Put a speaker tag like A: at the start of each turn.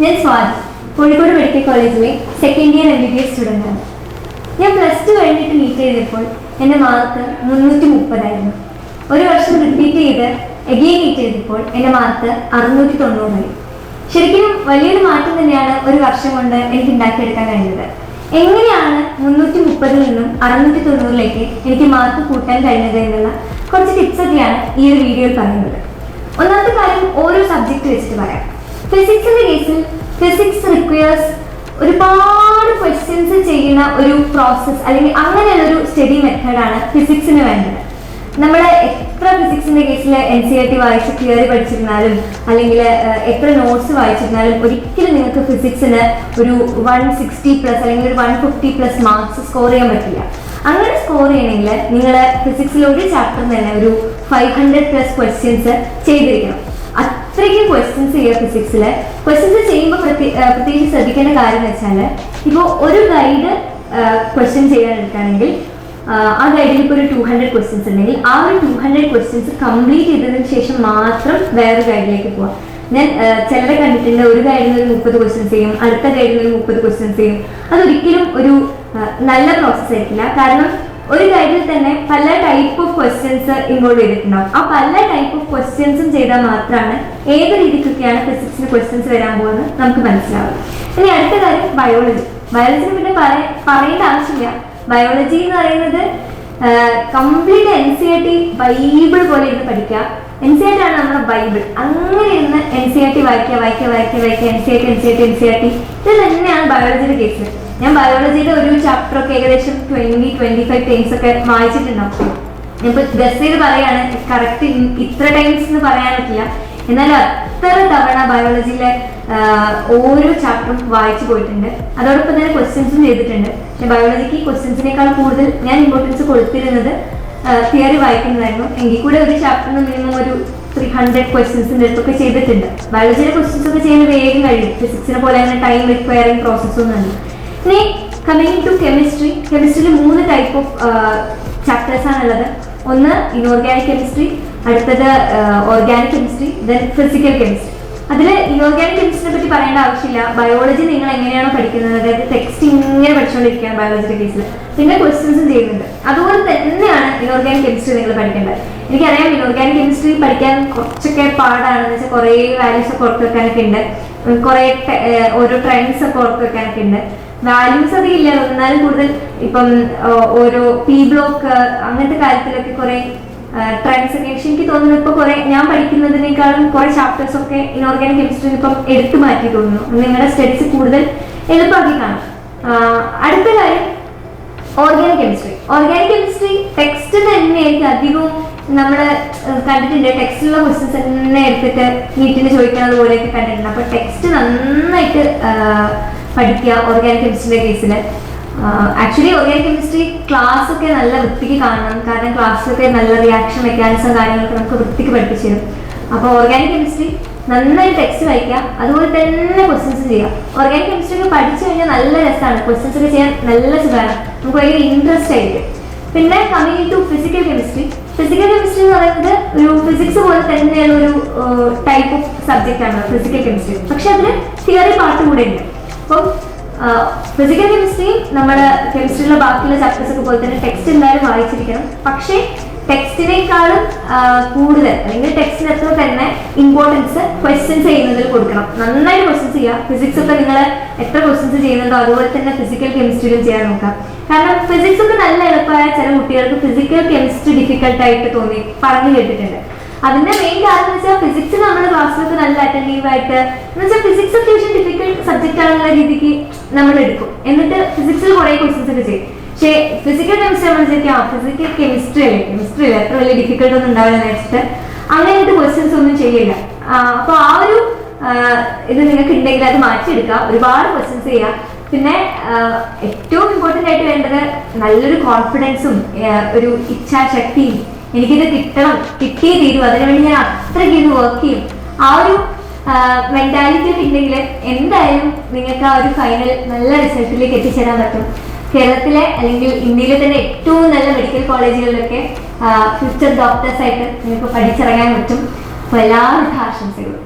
A: ഞാൻ സ്വാതി, കോഴിക്കോട് മെഡിക്കൽ കോളേജിലെ second year MBBS സ്റ്റുഡൻ്റാണ്. ഞാൻ +2 കഴിഞ്ഞിട്ട് നീറ്റ് ചെയ്തപ്പോൾ എൻ്റെ മാർക്ക് 330 ഒരു വർഷം റിപ്പീറ്റ് ചെയ്ത് എഗെയിൻ നീറ്റ് ചെയ്തപ്പോൾ എൻ്റെ മാർക്ക് 690 ശരിക്കും വലിയൊരു മാറ്റം തന്നെയാണ് ഒരു വർഷം കൊണ്ട് എനിക്ക് ഉണ്ടാക്കിയെടുക്കാൻ കഴിഞ്ഞത്. എങ്ങനെയാണ് 330 നിന്നും 690 എനിക്ക് മാർക്ക് കൂട്ടാൻ കഴിഞ്ഞത് എന്നുള്ള കുറച്ച് ടിപ്സൊക്കെയാണ് ഈ ഒരു വീഡിയോയിൽ പറയുന്നത്. ഒന്നാമത്തെ കാര്യം ഓരോ സബ്ജക്റ്റ് വെച്ചിട്ട് പറയാം. ഫിസിക്സിന്റെ കേസിൽ ഫിസിക്സ് റിക്വയർസ് ഒരുപാട് ക്വസ്റ്റ്യൻസ് ചെയ്യുന്ന ഒരു പ്രോസസ്സ് അല്ലെങ്കിൽ അങ്ങനെയുള്ള ഒരു സ്റ്റഡി മെത്തേഡാണ് ഫിസിക്സിന് വേണ്ടത്. നമ്മൾ എത്ര ഫിസിക്സിന്റെ കേസിൽ NCERT വായിച്ച് തിയറി പഠിച്ചിരുന്നാലും അല്ലെങ്കിൽ എത്ര നോട്ട്സ് വായിച്ചിരുന്നാലും ഒരിക്കലും നിങ്ങൾക്ക് ഫിസിക്സിന് ഒരു 160+ അല്ലെങ്കിൽ ഒരു 150+ മാർക്സ് സ്കോർ ചെയ്യാൻ പറ്റില്ല. അങ്ങനെ സ്കോർ ചെയ്യണമെങ്കിൽ നിങ്ങൾ ഫിസിക്സിലെ ഒരു ചാപ്റ്ററിൽ തന്നെ ഒരു 500+ ക്വസ്റ്റ്യൻസ് ചെയ്തിരിക്കണം. അത്രയ്ക്കും ക്വസ്റ്റ്യൻസ് ചെയ്യുക ഫിസിക്സിൽ. ക്വസ്റ്റ്യൻസ് ചെയ്യുമ്പോൾ പ്രത്യേകിച്ച് ശ്രദ്ധിക്കേണ്ട കാര്യം എന്ന് വെച്ചാൽ, ഇപ്പോൾ ഒരു ഗൈഡ് ക്വസ്റ്റ്യൻ ചെയ്യാൻ എടുക്കുകയാണെങ്കിൽ ആ ഗൈഡിൽ ഇപ്പോൾ ഒരു 200 ക്വസ്റ്റ്യൻസ് ഉണ്ടെങ്കിൽ ആ ഒരു 200 ക്വസ്റ്റ്യൻസ് കംപ്ലീറ്റ് ചെയ്തതിന് ശേഷം മാത്രം വേറൊരു ഗൈഡിലേക്ക് പോവാം. ഞാൻ ചിലരെ കണ്ടിട്ടുണ്ട്, ഒരു ഗൈഡിൽ ഒരു 30 ക്വസ്റ്റ്യൻസ് ചെയ്യും, അടുത്ത ഗൈഡിൽ ഒരു 30 ക്വസ്റ്റ്യൻസ് ചെയ്യും. അതൊരിക്കലും ഒരു നല്ല പ്രോസസ് ആയിരിക്കില്ല. കാരണം ഒരു ഗൈഡിൽ തന്നെ പല ടൈപ്പ് ഓഫ് ക്വസ്റ്റ്യൻസ് ഇൻവോൾവ് ചെയ്തിട്ടുണ്ടാവും. ആ പല ടൈപ്പ് ഓഫ് ക്വസ്റ്റ്യൻസും ചെയ്താൽ മാത്രമാണ് ഏത് രീതിക്കൊക്കെയാണ് ഫിസിക്സിന് ക്വസ്റ്റ്യൻസ് വരാൻ പോകുന്നത് നമുക്ക് മനസ്സിലാവുക. ഇനി അടുത്ത കാര്യം ബയോളജി. ബയോളജിനെ പിന്നെ പറയേണ്ട ആവശ്യമില്ല. ബയോളജി എന്ന് പറയുന്നത് കംപ്ലീറ്റ് NCERT ബൈബിൾ പോലെ ഇരുന്ന് പഠിക്കുക. NCERT ആണ് നമ്മുടെ ബൈബിൾ. അങ്ങനെ ഇരുന്ന് NCERT വായിക്കുക NCERT ഇത് തന്നെയാണ് ബയോളജിയുടെ കേസ്. ഞാൻ ബയോളജിയുടെ ഒരു ചാപ്റ്റർ ഒക്കെ ഏകദേശം 20-25 ടൈംസ് ഒക്കെ വായിച്ചിട്ടുണ്ടാവും. ഞാനിപ്പോൾ ഗസ് ചെയ്ത് പറയാണ്, കറക്റ്റ് ഇത്ര ടൈംസ് എന്ന് പറയാൻ പറ്റില്ല, എന്നാലും അത്ര തവണ ബയോളജിയിലെ ഓരോ ചാപ്റ്ററും വായിച്ചു പോയിട്ടുണ്ട്. അതോടൊപ്പം തന്നെ ക്വസ്റ്റ്യൻസും ചെയ്തിട്ടുണ്ട്. പക്ഷെ ബയോളജിക്ക് ക്വസ്റ്റ്യൻസിനേക്കാൾ കൂടുതൽ ഞാൻ ഇമ്പോർട്ടൻസ് കൊടുത്തിരുന്നത് തിയറി വായിക്കുന്നതായിരുന്നു. എങ്കിൽ കൂടെ ഒരു ചാപ്റ്ററിന് മിനിമം ഒരു 300 ക്വസ്റ്റ്യൻസിൻ്റെ അടുത്തൊക്കെ ചെയ്തിട്ടുണ്ട്. ബയോളജിയുടെ ക്വസ്റ്റ്യൻസ് ഒക്കെ ചെയ്യാൻ വേഗം കഴിയും. ഫിസിക്സിനെ പോലെ തന്നെ ടൈം റിക്വയറിങ് പ്രോസസ്സൊന്നും അല്ല. ഇനി കമ്മിങ് ടു കെമിസ്ട്രി. കെമിസ്ട്രിയിൽ 3 ടൈപ്പ് ഓഫ് ചാപ്റ്റേഴ്സ് ആണുള്ളത്. ഒന്ന് ഇനോർഗാനിക് കെമിസ്ട്രി, അടുത്തത് organic chemistry, then physical chemistry. അതിൽ ഇനോർഗാനിക് കെമിസ്ട്രിനെ പറ്റി പറയേണ്ട ആവശ്യമില്ല. ബയോളജി നിങ്ങൾ എങ്ങനെയാണോ പഠിക്കുന്നത്, അതായത് ടെക്സ്റ്റ് ഇങ്ങനെ പഠിച്ചുകൊണ്ടിരിക്കുകയാണ് ബയോളജിയുടെ കേസിൽ, പിന്നെ ക്വസ്റ്റ്യൻസും ചെയ്യുന്നുണ്ട്. അതുപോലെ തന്നെയാണ് ഇനോർഗാനിക് കെമിസ്ട്രി നിങ്ങൾ പഠിക്കേണ്ടത്. എനിക്കറിയാം ഇനോർഗാനിക് കെമിസ്ട്രി പഠിക്കാൻ കുറച്ചൊക്കെ പാടാണെന്ന് വെച്ചാൽ കുറേ വാല്യൂസ് ഒക്കെ ഓർത്ത് വെക്കാനൊക്കെ ഉണ്ട്, കുറേ ഓരോ ട്രെൻഡ്സ് ഒക്കെ ഓർത്ത് വെക്കാനൊക്കെ ഉണ്ട്. വാല്യൂസ് അധികം ഇല്ല, എന്നാലും കൂടുതൽ ഇപ്പം ഓരോ P ബ്ലോക്ക് അങ്ങനത്തെ കാര്യത്തിലൊക്കെ കുറേ ട്രെൻഡ്സ് ഒക്കെ. പക്ഷെ എനിക്ക് തോന്നുന്നു ഇപ്പോൾ കുറേ ഞാൻ പഠിക്കുന്നതിനേക്കാളും കുറേ ചാപ്റ്റേഴ്സ് ഒക്കെ ഇനോർഗാനിക് കെമിസ്ട്രി ഇപ്പം എടുത്തു മാറ്റി തോന്നുന്നു. നിങ്ങളുടെ സ്റ്റഡീസ് കൂടുതൽ എളുപ്പമാക്കി കാണും. അടുത്ത കാര്യം organic chemistry. Organic chemistry text തന്നെയായിരിക്കും അധികവും നമ്മൾ കണ്ടിട്ടുണ്ട്. ടെക്സ്റ്റിലുള്ള ക്വസ്റ്റ്യൻസ് തന്നെ എടുത്തിട്ട് നീറ്റിന് ചോദിക്കുന്നത് പോലെയൊക്കെ കണ്ടിട്ടുണ്ട്. അപ്പോൾ ടെക്സ്റ്റ് നന്നായിട്ട് പഠിക്കുക ഓർഗാനിക് കെമിസ്ട്രിയുടെ കേസിൽ. ആക്ച്വലി ഓർഗാനിക് കെമിസ്ട്രി ക്ലാസ് ഒക്കെ നല്ല വൃത്തിക്ക് കാണണം. കാരണം ക്ലാസ്സിലൊക്കെ നല്ല റിയാക്ഷൻ മെക്കാനിസം കാര്യങ്ങളൊക്കെ നമുക്ക് വൃത്തിക്ക് പഠിപ്പിച്ചു തരും. അപ്പോൾ ഓർഗാനിക് കെമിസ്ട്രി നന്നായി ടെക്സ്റ്റ് വായിക്കുക, അതുപോലെ തന്നെ ക്വസ്റ്റ്യൻസ് ചെയ്യുക. ഓർഗാനിക് കെമിസ്ട്രി ഒക്കെ പഠിച്ചു കഴിഞ്ഞാൽ നല്ല രസമാണ്. ക്വസ്റ്റ്യൻസ് ഒക്കെ ചെയ്യാൻ നല്ല സുഖമാണ്, നമുക്ക് ഭയങ്കര ഇൻട്രസ്റ്റ് ആയിരിക്കും. പിന്നെ coming to physical chemistry. Physical chemistry എന്ന് പറയുന്നത് ഒരു ഫിസിക്സ് പോലെ തന്നെയുള്ള ഒരു ടൈപ്പ് ഓഫ് സബ്ജക്റ്റ് ആണ് ഫിസിക്കൽ കെമിസ്ട്രി. പക്ഷെ അതിന് തിയറി പാർട്ട് കൂടെ ഉണ്ട്. അപ്പം ഫിസിക്കൽ കെമിസ്ട്രി നമ്മുടെ കെമിസ്ട്രിയിലെ ബാക്കിയുള്ള ചാപ്റ്റേഴ്സ് ഒക്കെ പോലെ തന്നെ ടെക്സ്റ്റ് എന്തായാലും വായിച്ചിരിക്കണം. പക്ഷേ ടെക്സ്റ്റിനേക്കാളും കൂടുതൽ അല്ലെങ്കിൽ ടെക്സ്റ്റിനത്ര തന്നെ ഇമ്പോർട്ടൻസ് ക്വസ്റ്റ്യൻസ് ചെയ്യുന്നതിൽ കൊടുക്കണം. നന്നായിട്ട് ക്വസ്റ്റ്യൻസ് ചെയ്യുക. ഫിസിക്സ് ഒക്കെ നിങ്ങൾ എത്ര ക്വസ്റ്റ്യൻസ് ചെയ്യുന്നുണ്ടോ അതുപോലെ തന്നെ ഫിസിക്കൽ കെമിസ്ട്രിയിലും ചെയ്യാൻ നോക്കാം. കാരണം ഫിസിക്സ് ഒക്കെ നല്ല എളുപ്പമായ ചില കുട്ടികൾക്ക് ഫിസിക്കൽ കെമിസ്ട്രി ഡിഫിക്കൽട്ടായിട്ട് തോന്നി പറഞ്ഞു കേട്ടിട്ടുണ്ട്. അതിന്റെ മെയിൻ കാരണം എന്ന് വെച്ചാൽ ഫിസിക്സ് നമ്മുടെ ക്ലാസ്സിലൊക്കെ നല്ല അറ്റൻറ്റീവ് ആയിട്ട് എന്ന് വെച്ചാൽ ഫിസിക്സ് അത്യാവശ്യം ഡിഫിക്കൽട്ട് സബ്ജക്റ്റ് ആണെന്നുള്ള രീതിക്ക് നമ്മൾ എടുക്കും. എന്നിട്ട് ഫിസിക്സിൽ കുറേ ക്വസ്റ്റ്യൻസ് ഒക്കെ ചെയ്യും. പക്ഷേ ഫിസിക്കൽ കെമിസ്ട്രി നമ്മൾ വിചാരിക്കാം ഫിസിക്കൽ കെമിസ്ട്രി അല്ലേ അത്ര വലിയ ഡിഫിക്കൽട്ട് ഒന്നും ഉണ്ടാവില്ല വെച്ചിട്ട് അങ്ങനെയായിട്ട് ക്വസ്റ്റ്യൻസ് ഒന്നും ചെയ്യില്ല. അപ്പോൾ ആ ഒരു ഇത് നിങ്ങൾക്ക് ഉണ്ടെങ്കിൽ അത് മാറ്റിയെടുക്കുക. ഒരുപാട് ക്വസ്റ്റ്യൻസ് ചെയ്യുക. പിന്നെ ഏറ്റവും ഇമ്പോർട്ടൻ്റ് ആയിട്ട് വേണ്ടത് നല്ലൊരു കോൺഫിഡൻസും ഒരു ഇച്ഛാശക്തിയും. എനിക്കിത് കിട്ടണം, കിട്ടിയേ തീരും, അതിനുവേണ്ടി ഞാൻ അത്രയ്ക്ക് ഇത് വർക്ക് ചെയ്യും. ആ ഒരു മെന്റാലിറ്റി ഒക്കെ ഉണ്ടെങ്കിൽ എന്തായാലും നിങ്ങൾക്ക് ആ ഒരു ഫൈനൽ നല്ല റിസൾട്ടിലേക്ക് എത്തിച്ചേരാൻ പറ്റും. കേരളത്തിലെ അല്ലെങ്കിൽ ഇന്ത്യയിലെ തന്നെ ഏറ്റവും നല്ല മെഡിക്കൽ കോളേജുകളിലൊക്കെ ഫ്യൂച്ചർ ഡോക്ടേഴ്സായിട്ട് നിങ്ങൾക്ക് പഠിച്ചിറങ്ങാൻ പറ്റും. അപ്പോൾ എല്ലാവിധ ആശംസകളും.